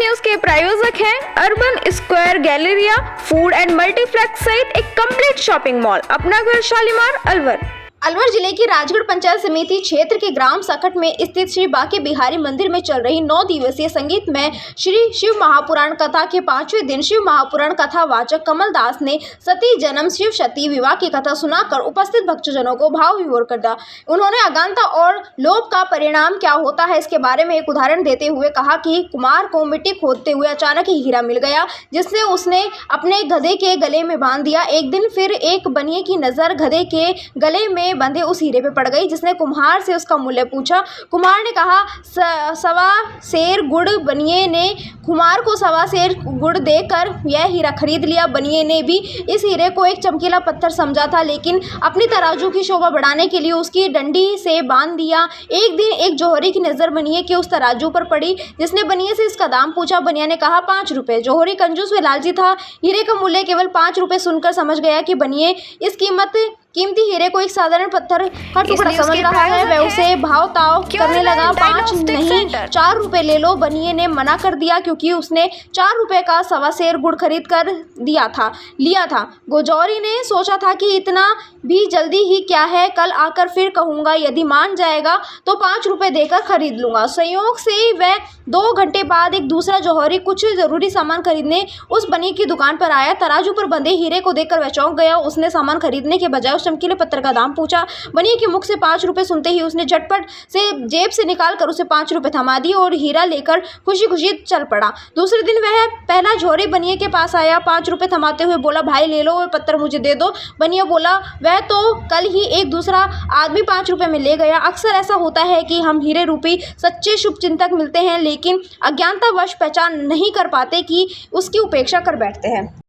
News के प्रायोजक हैं urban square Galleria food and multiplex सहित एक कंप्लीट शॉपिंग मॉल। अपना घर शालीमार अलवर। अलवर जिले की राजगढ़ पंचायत समिति क्षेत्र के ग्राम सकट में स्थित श्री बांके बिहारी मंदिर में चल रही 9 दिवसीय संगीत में श्री शिव महापुराण कथा के 5वें दिन शिव महापुराण कथा वाचक कमल दास ने सती जन्म शिव सती विवाह की कथा सुनाकर उपस्थित भक्तजनों को भाव विभोर कर दिया। उन्होंने अज्ञानता और लोभ का परिणाम क्या होता है इसके बारे में एक उदाहरण देते हुए कहा कि कुमार को मिट्टी खोदते हुए अचानक ही हीरा मिल गया, जिससे उसने अपने गधे के गले में बांध दिया। एक दिन फिर एक बनिए की नजर गधे के गले में बंधे उस हीरे पे पड़ गई, जिसने कुम्हार से उसका मूल्य पूछा। कुम्हार ने कहा 1.25 सेर गुड़। बनिए ने कुम्हार को 1.25 सेर गुड़ देकर यह हीरा खरीद लिया। बनिए ने भी इस हीरे को एक चमकीला पत्थर समझा था, लेकिन अपनी तराजू की शोभा बढ़ाने के लिए उसकी डंडी से बांध दिया। एक दिन एक जौहरी की नज़र बनिए के उस तराजू पर पड़ी, जिसने बनिए से इसका दाम पूछा। बनिया ने कहा 5 रुपये। जौहरी कंजूस व लालची था, हीरे का मूल्य केवल 5 रुपये सुनकर समझ गया कि बनिए इस कीमती हीरे को एक साधारण पत्थर का टुकड़ा समझ रहा है। वह उसे भाव ताव करने लगा। 5 नहीं 4 रुपए ले लो। बनिए ने मना कर दिया क्योंकि उसने 4 रुपए का 1.25 सेर गुड़ खरीद कर लिया था। गोजौरी ने सोचा था कि इतना भी जल्दी ही क्या है, कल आकर फिर कहूँगा, यदि मान जाएगा तो 5 रुपए देकर खरीद लूँगा। संयोग से वह 2 घंटे बाद एक दूसरा जौहरी कुछ ज़रूरी सामान खरीदने उस बनिए की दुकान पर आया। तराजू पर बंधे हीरे को देखकर वह चौंक गया। उसने सामान खरीदने के बजाय चमकीले पत्थर का दाम पूछा। बनिए के मुख से 5 रुपए सुनते ही उसने झटपट से जेब से निकाल कर उसे 5 रुपए थमा दिए और हीरा लेकर खुशी खुशी चल पड़ा। दूसरे दिन वह पहला जौहरी बनिए के पास आया। 5 रुपए थमाते हुए बोला, भाई ले लो, वह पत्थर मुझे दे दो। बनिया बोला, वह तो कल ही एक दूसरा आदमी 5 रुपए में ले गया। अक्सर ऐसा होता है कि हम हीरे रूपी सच्चे शुभ चिंतक मिलते हैं, लेकिन अज्ञानतावश पहचान नहीं कर पाते कि उसकी उपेक्षा कर बैठते हैं।